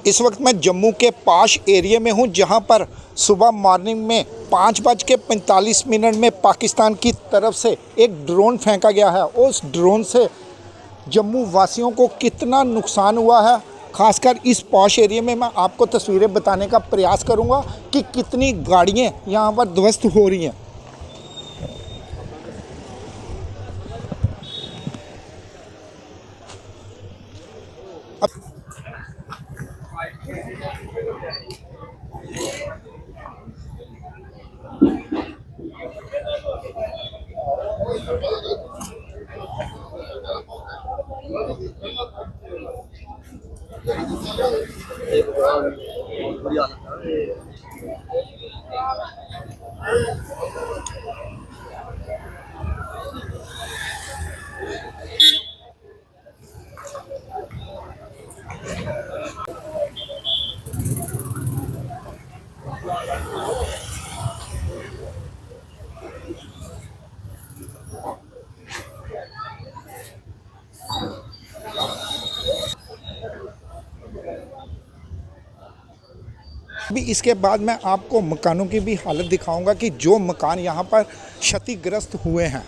इस वक्त मैं जम्मू के पाश एरिया में हूं, जहां पर सुबह मॉर्निंग में 5:45 में पाकिस्तान की तरफ से एक ड्रोन फेंका गया है। उस ड्रोन से जम्मू वासियों को कितना नुकसान हुआ है, खासकर इस पॉश एरिया में मैं आपको तस्वीरें बताने का प्रयास करूंगा कि कितनी गाड़ियां यहां पर ध्वस्त हो रही हैं। अभी इसके बाद मैं आपको मकानों की भी हालत दिखाऊंगा कि जो मकान यहाँ पर क्षतिग्रस्त हुए हैं।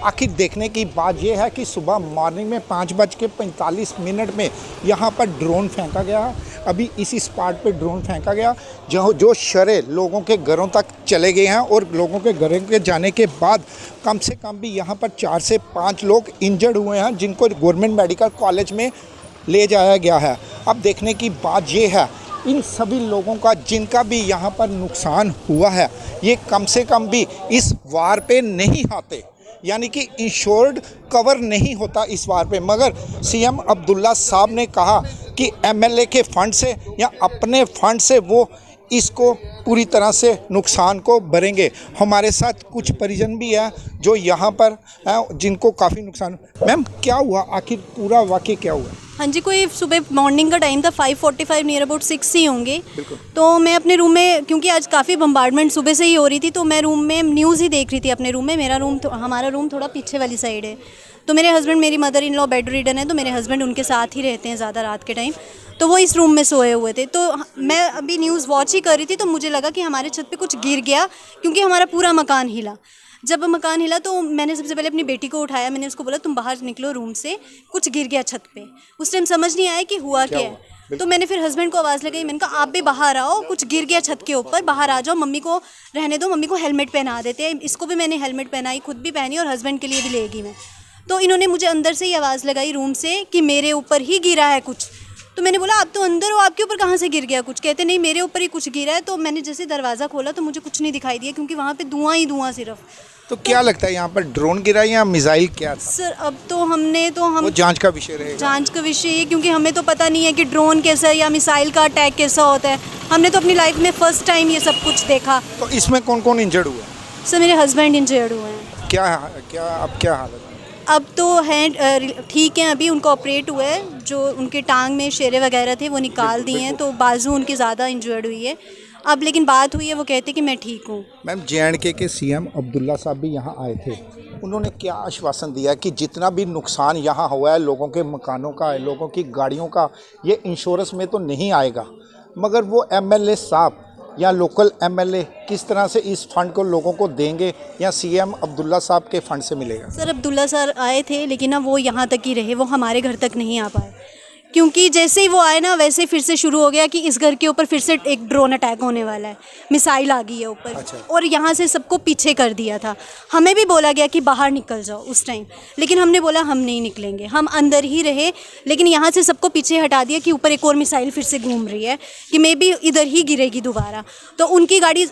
आखिर देखने की बात यह है कि सुबह मॉर्निंग में 5:45 में यहाँ पर ड्रोन फेंका गया है। अभी इसी स्पॉट पे ड्रोन फेंका गया जो शरे लोगों के घरों तक चले गए हैं, और लोगों के घरों के जाने के बाद कम से कम भी यहाँ पर 4 से 5 लोग इंजर्ड हुए हैं, जिनको गवर्नमेंट मेडिकल कॉलेज में ले जाया गया है। अब देखने की बात यह है, इन सभी लोगों का जिनका भी यहाँ पर नुकसान हुआ है, ये कम से कम भी इस वार पे नहीं आते, यानी कि इंश्योर्ड कवर नहीं होता इस वार पे। मगर सीएम अब्दुल्ला साहब ने कहा कि एमएलए के फंड से या अपने फंड से वो इसको पूरी तरह से नुकसान को भरेंगे। हमारे साथ कुछ परिजन भी हैं जो यहाँ पर हैं, जिनको काफ़ी नुकसान। मैम, क्या हुआ, आखिर पूरा वाक़या क्या हुआ? हाँ जी, कोई सुबह मॉर्निंग का टाइम था, 5:45 नियर अबाउट 6 ही होंगे। तो मैं अपने रूम में, क्योंकि आज काफ़ी बम्बार्डमेंट सुबह से ही हो रही थी, तो मैं रूम में न्यूज़ ही देख रही थी अपने रूम में। हमारा रूम थोड़ा पीछे वाली साइड है। तो मेरे हस्बैंड, मेरी मदर इन लॉ बेड रीडन है, तो मेरे हस्बैंड उनके साथ ही रहते हैं ज़्यादा रात के टाइम। तो वो इस रूम में सोए हुए थे। तो मैं अभी न्यूज़ वॉच ही कर रही थी, तो मुझे लगा कि हमारे छत पे कुछ गिर गया, क्योंकि हमारा पूरा मकान हिला। जब मकान हिला तो मैंने सबसे पहले अपनी बेटी को उठाया। मैंने उसको बोला, तुम बाहर निकलो रूम से, कुछ गिर गया छत पे। उस टाइम समझ नहीं आया कि हुआ क्या है। तो मैंने फिर हस्बैंड को आवाज़ लगाई। मैंने कहा, आप भी बाहर आओ, कुछ गिर गया छत के ऊपर, बाहर आ जाओ, मम्मी को रहने दो, मम्मी को हेलमेट पहना देते हैं। इसको भी मैंने हेलमेट पहनाई, खुद भी पहनी, और हस्बैंड के लिए भी लेगी मैं। तो इन्होंने मुझे अंदर से ही आवाज़ लगाई रूम से कि मेरे ऊपर ही गिरा है कुछ। तो मैंने बोला, आप तो अंदर हो, आपके ऊपर कहाँ से गिर गया कुछ? कहते नहीं, मेरे ऊपर ही कुछ गिरा है। तो मैंने जैसे दरवाज़ा खोला तो मुझे कुछ नहीं दिखाई दिया, क्योंकि वहाँ पे धुआं ही धुआं सिर्फ। तो क्या लगता है, यहाँ पर ड्रोन गिरा या मिसाइल क्या था? सर, अब तो हम वो जांच का विषय रहेगा। जांच का विषय है, क्योंकि हमें तो पता नहीं है कि ड्रोन कैसा है या मिसाइल का अटैक कैसा होता है। हमने तो अपनी लाइफ में फर्स्ट टाइम ये सब कुछ देखा। तो इसमें कौन कौन इंजर्ड हुआ? सर, मेरे हस्बैंड इंजर्ड हुए हैं। क्या अब क्या हालत है? अब तो हैं, ठीक है। अभी उनको ऑपरेट हुआ है, जो उनके टांग में शेरे वगैरह थे वो निकाल दिए हैं, तो बाजू उनकी ज़्यादा इंजर्ड हुई है अब। लेकिन बात हुई है, वो कहते कि मैं ठीक हूँ। मैम, जे.एंड.के के सीएम अब्दुल्ला साहब भी यहाँ आए थे। उन्होंने क्या आश्वासन दिया कि जितना भी नुकसान यहाँ हुआ है, लोगों के मकानों का, लोगों की गाड़ियों का, ये इंश्योरेंस में तो नहीं आएगा। मगर वो एमएलए साहब या लोकल एमएलए किस तरह से इस फंड को लोगों को देंगे, या सीएम अब्दुल्ला साहब के फंड से मिलेगा? सर, अब्दुल्ला सर आए थे, लेकिन ना वो यहाँ तक ही रहे, वो हमारे घर तक नहीं आ पाए। क्योंकि जैसे ही वो आए ना, वैसे ही फिर से शुरू हो गया कि इस घर के ऊपर फिर से एक ड्रोन अटैक होने वाला है, मिसाइल आ गई है ऊपर। अच्छा। और यहाँ से सबको पीछे कर दिया था। हमें भी बोला गया कि बाहर निकल जाओ उस टाइम, लेकिन हमने बोला हम नहीं निकलेंगे, हम अंदर ही रहे। लेकिन यहाँ से सबको पीछे हटा दिया कि ऊपर एक और मिसाइल फिर से घूम रही है, कि मे बी इधर ही गिरेगी दोबारा। तो उनकी गाड़ी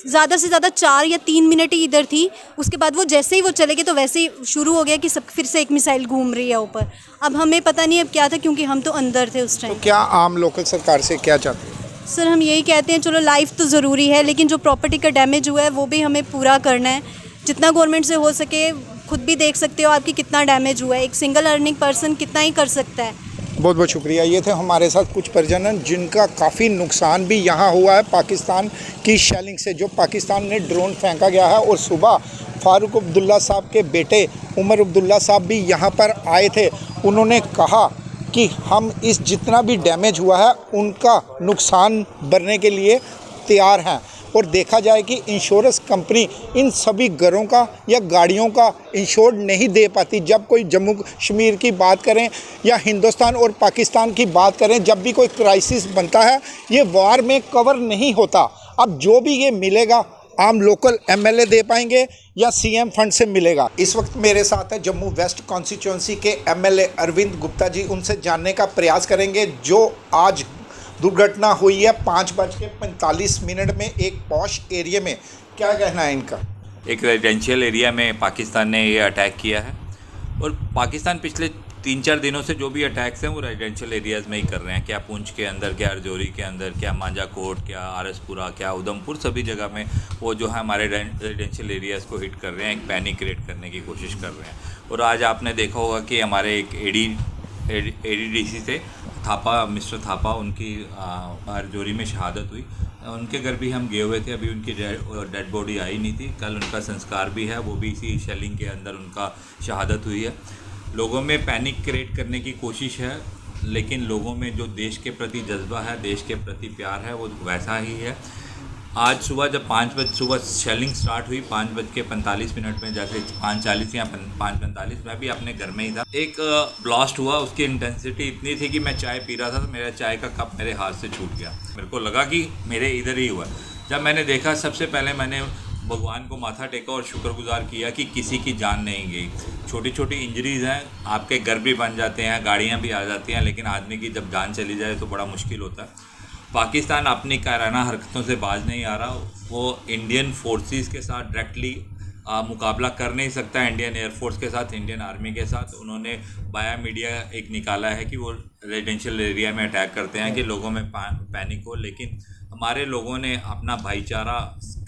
ज़्यादा से ज़्यादा 4 या 3 मिनट ही इधर थी। उसके बाद वो जैसे ही वो चले गए, तो वैसे ही शुरू हो गया कि सब फिर से एक मिसाइल घूम रही है ऊपर। अब हमें पता नहीं अब क्या था, क्योंकि हम तो अंदर थे उस टाइम। तो क्या आम लोकल सरकार से क्या चाहते हैं? सर, हम यही कहते हैं, चलो लाइफ तो ज़रूरी है, लेकिन जो प्रॉपर्टी का डैमेज हुआ है वो भी हमें पूरा करना है। जितना गवर्नमेंट से हो सके, खुद भी देख सकते हो आपकी कितना डैमेज हुआ है। एक सिंगल अर्निंग पर्सन कितना ही कर सकता है। बहुत बहुत शुक्रिया। ये थे हमारे साथ कुछ परिजन जिनका काफ़ी नुकसान भी यहाँ हुआ है पाकिस्तान की शेलिंग से, जो पाकिस्तान ने ड्रोन फेंका गया है। और सुबह फारूक अब्दुल्ला साहब के बेटे उमर अब्दुल्ला साहब भी यहाँ पर आए थे। उन्होंने कहा कि हम इस जितना भी डैमेज हुआ है उनका नुकसान भरने के लिए तैयार हैं। और देखा जाए कि इंश्योरेंस कंपनी इन सभी घरों का या गाड़ियों का इंश्योर नहीं दे पाती। जब कोई जम्मू कश्मीर की बात करें या हिंदुस्तान और पाकिस्तान की बात करें, जब भी कोई क्राइसिस बनता है ये वार में कवर नहीं होता। अब जो भी ये मिलेगा आम लोकल एमएलए दे पाएंगे या सीएम फंड से मिलेगा। इस वक्त मेरे साथ है जम्मू वेस्ट कॉन्स्टिट्यूंसी के एमएलए अरविंद गुप्ता जी। उनसे जानने का प्रयास करेंगे जो आज दुर्घटना हुई है 5:45 में एक पॉश एरिया में, क्या कहना है इनका? एक रेजिडेंशियल एरिया में पाकिस्तान ने ये अटैक किया है और पाकिस्तान पिछले 3-4 दिनों से जो भी अटैक्स हैं वो रेजिडेंशियल एरियाज़ में ही कर रहे हैं। क्या पुंछ के अंदर, क्या रजौरी के अंदर, क्या मांजाकोट, क्या आरसपुरा, क्या उधमपुर, सभी जगह में वो जो है हमारे रेजिडेंशियल एरियाज़ को हिट कर रहे हैं, एक पैनिक क्रिएट करने की कोशिश कर रहे हैं। और आज आपने देखा होगा कि हमारे एक एडीडीसी से थापा, मिस्टर थापा, उनकी रजौरी में शहादत हुई। उनके घर भी हम गए हुए थे, अभी उनकी डेड बॉडी आई नहीं थी। कल उनका संस्कार भी है, वो भी इसी शेलिंग के अंदर उनका शहादत हुई है। लोगों में पैनिक क्रिएट करने की कोशिश है, लेकिन लोगों में जो देश के प्रति जज्बा है, देश के प्रति प्यार है, वो वैसा ही है। आज सुबह जब 5 बजे सुबह शेलिंग स्टार्ट हुई 5:45 में, जैसे 5:40 या 5:45, मैं भी अपने घर में ही था। एक ब्लास्ट हुआ, उसकी इंटेंसिटी इतनी थी कि मैं चाय पी रहा था तो मेरा चाय का कप मेरे हाथ से छूट गया। मेरे को लगा कि मेरे इधर ही हुआ। जब मैंने देखा, सबसे पहले मैंने भगवान को माथा टेका और शुक्रगुजार किया कि किसी की जान नहीं गई। छोटी छोटी इंजरीज़ हैं, आपके घर भी बन जाते हैं, गाड़ियाँ भी आ जाती हैं, लेकिन आदमी की जब जान चली जाए तो बड़ा मुश्किल होता है। पाकिस्तान अपनी कायराना हरकतों से बाज नहीं आ रहा। वो इंडियन फोर्सेस के साथ डायरेक्टली मुकाबला कर नहीं सकता, इंडियन एयरफोर्स के साथ, इंडियन आर्मी के साथ। उन्होंने बाया मीडिया एक निकाला है कि वो रेजिडेंशियल एरिया में अटैक करते हैं कि लोगों में पैनिक हो, लेकिन हमारे लोगों ने अपना भाईचारा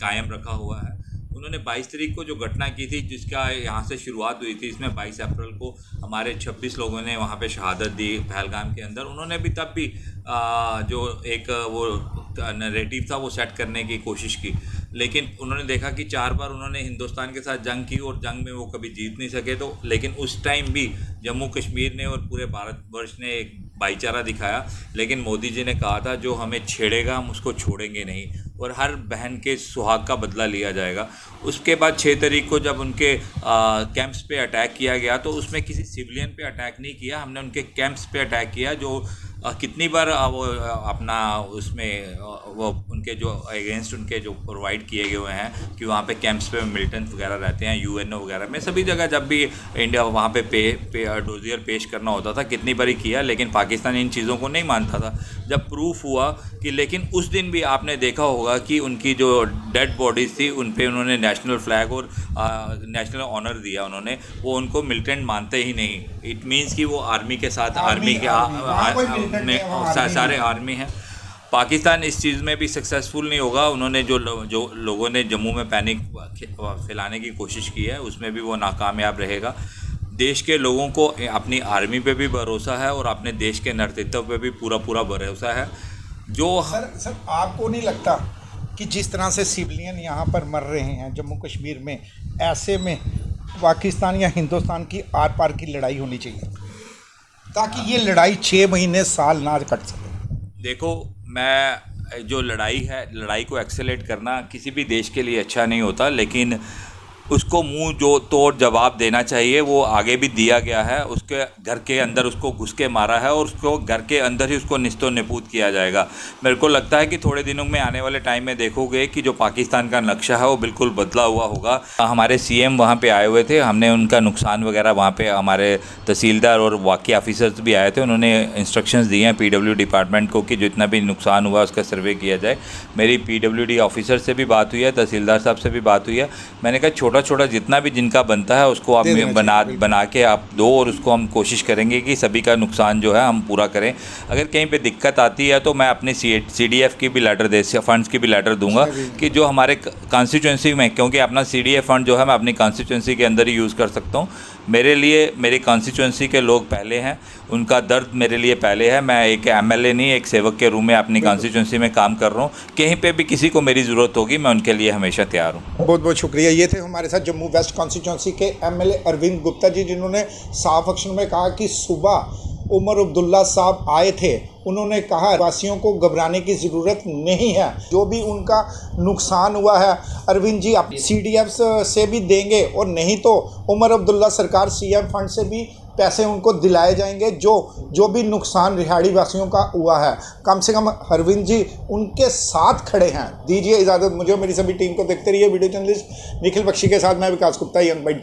कायम रखा हुआ है। उन्होंने 22 तारीख को जो घटना की थी, जिसका यहाँ से शुरुआत हुई थी, इसमें 22 अप्रैल को हमारे 26 लोगों ने वहाँ पे शहादत दी पहलगाम के अंदर। उन्होंने भी तब भी जो एक वो नैरेटिव था वो सेट करने की कोशिश की, लेकिन उन्होंने देखा कि 4 बार उन्होंने हिंदुस्तान के साथ जंग की और जंग में वो कभी जीत नहीं सके। तो लेकिन उस टाइम भी जम्मू कश्मीर ने और पूरे भारतवर्ष ने एक भाईचारा दिखाया। लेकिन मोदी जी ने कहा था जो हमें छेड़ेगा हम उसको छोड़ेंगे नहीं, और हर बहन के सुहाग का बदला लिया जाएगा। उसके बाद 6 तारीख को जब उनके कैंप्स पे अटैक किया गया, तो उसमें किसी सिविलियन पे अटैक नहीं किया, हमने उनके कैंप्स पे अटैक किया। जो कितनी बार वो अपना उसमें वो उनके जो अगेंस्ट उनके जो प्रोवाइड किए गए हुए हैं कि वहाँ पे कैंप्स पे मिलिटेंट्स वगैरह रहते हैं, यूएनओ वगैरह में, सभी जगह जब भी इंडिया वहाँ पे डोजियर पेश करना होता था, कितनी बार किया, लेकिन पाकिस्तान इन चीज़ों को नहीं मानता था। जब प्रूफ हुआ कि, लेकिन उस दिन भी आपने देखा होगा कि उनकी जो डेड बॉडीज़ थी उन पे उन्होंने नेशनल फ्लैग और नेशनल ऑनर दिया। उन्होंने वो उनको मिलिटेंट मानते ही नहीं। इट मीन्स कि वो आर्मी के साथ आर्मी के सारे आर्मी हैं। पाकिस्तान इस चीज़ में भी सक्सेसफुल नहीं होगा। उन्होंने जो लोगों ने जम्मू में पैनिक फैलाने की कोशिश की है उसमें भी वो नाकामयाब रहेगा। देश के लोगों को अपनी आर्मी पे भी भरोसा है और अपने देश के नेतृत्व पे भी पूरा भरोसा है। जो सर आपको नहीं लगता कि जिस तरह से सिविलियन यहाँ पर मर रहे हैं जम्मू कश्मीर में, ऐसे में पाकिस्तान या हिंदुस्तान की आर पार की लड़ाई होनी चाहिए ताकि ये लड़ाई 6 महीने साल ना कट सके? देखो, मैं जो लड़ाई है, लड़ाई को एक्सेलेरेट करना किसी भी देश के लिए अच्छा नहीं होता, लेकिन उसको मुंह जो तोड़ जवाब देना चाहिए वो आगे भी दिया गया है। उसके घर के अंदर उसको घुस के मारा है और उसको घर के अंदर ही उसको निस्तो निपूत किया जाएगा। मेरे को लगता है कि थोड़े दिनों में, आने वाले टाइम में देखोगे कि जो पाकिस्तान का नक्शा है वो बिल्कुल बदला हुआ होगा। हमारे सीएम वहाँ पे आए हुए थे, हमने उनका नुकसान वगैरह वहाँ पे, हमारे तहसीलदार और वाक़ई ऑफिसर्स भी आए थे, उन्होंने इंस्ट्रक्शंस दिए हैं PWD डिपार्टमेंट को कि जितना भी नुकसान हुआ उसका सर्वे किया जाए। मेरी PWD ऑफिसर से भी बात हुई है, तहसीलदार साहब से भी बात हुई है। मैंने कहा छोटा जितना भी जिनका बनता है उसको आप बना के आप दो, और उसको हम कोशिश करेंगे कि सभी का नुकसान जो है हम पूरा करें। अगर कहीं पे दिक्कत आती है तो मैं अपने CDF की भी लेटर फंड्स की भी लेटर दूंगा कि जो हमारे कॉन्स्टिट्यूंसी में, क्योंकि अपना CDF फंड जो है मैं अपनी कॉन्स्टिट्यूंसी के अंदर ही यूज़ कर सकता हूँ। मेरे लिए मेरी कॉन्स्टिट्यूंसी के लोग पहले हैं, उनका दर्द मेरे लिए पहले है। मैं एक MLA नहीं, एक सेवक के रूप में अपनी कॉन्स्टिट्यूंसी में काम कर रहा हूँ। कहीं पे भी किसी को मेरी ज़रूरत होगी मैं उनके लिए हमेशा तैयार हूँ। बहुत बहुत शुक्रिया। ये थे हमारे साथ जम्मू वेस्ट कॉन्स्टिट्यूंसी के MLA अरविंद गुप्ता जी, जिन्होंने साफ अक्षर में कहा कि सुबह उमर अब्दुल्ला साहब आए थे, उन्होंने कहा वासियों को घबराने की ज़रूरत नहीं है, जो भी उनका नुकसान हुआ है अरविंद जी आप CDF से भी देंगे और नहीं तो उमर अब्दुल्ला सरकार CM फंड से भी पैसे उनको दिलाए जाएंगे, जो भी नुकसान रिहाड़ी वासियों का हुआ है। कम से कम अरविंद जी उनके साथ खड़े हैं। दीजिए इजाज़त मुझे और मेरी सभी टीम को। देखते रहिए वीडियो जर्नलिस्ट निखिल बख्शी के साथ मैं विकास गुप्ता, यंग बाइट।